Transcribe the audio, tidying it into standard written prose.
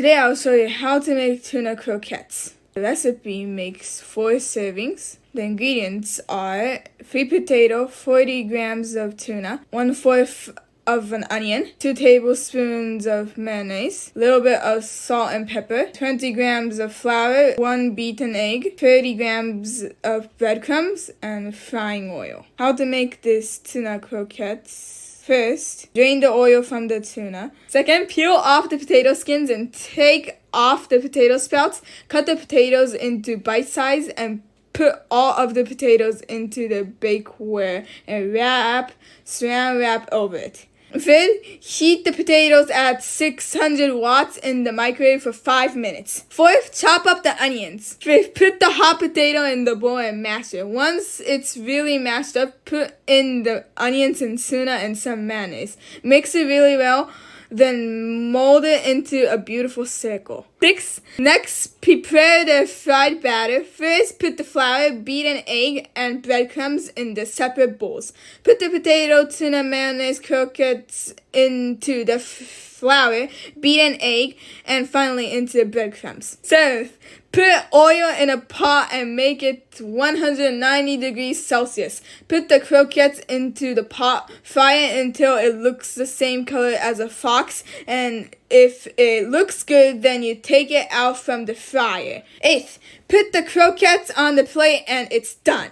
Today I'll show you how to make tuna croquettes. The recipe makes 4 servings. The ingredients are 3 potatoes, 40 grams of tuna, 1/4 of an onion, 2 tablespoons of mayonnaise, a little bit of salt and pepper, 20 grams of flour, 1 beaten egg, 30 grams of breadcrumbs, and frying oil. How to make this tuna croquettes? First, drain the oil from the tuna. Second, peel off the potato skins and take off the potato sprouts. Cut the potatoes into bite size and put all of the potatoes into the bakeware and saran wrap over it. Third, heat the potatoes at 600 watts in the microwave for 5 minutes. Fourth, chop up the onions. Fifth, put the hot potato in the bowl and mash it. Once it's really mashed up, put in the onions and tuna and some mayonnaise. Mix it really well, then mold it into a beautiful circle. Sixth, next, prepare the fried batter. First, put the flour, beaten egg, and breadcrumbs in the separate bowls. Put the potato, tuna, mayonnaise, croquettes into the flour, beaten egg, and finally into the breadcrumbs. Seventh, put oil in a pot and make it 190 degrees Celsius. Put the croquettes into the pot. Fry it until it looks the same color as a fox. And if it looks good, then you take it out from the fryer. Eighth, put the croquettes on the plate and it's done.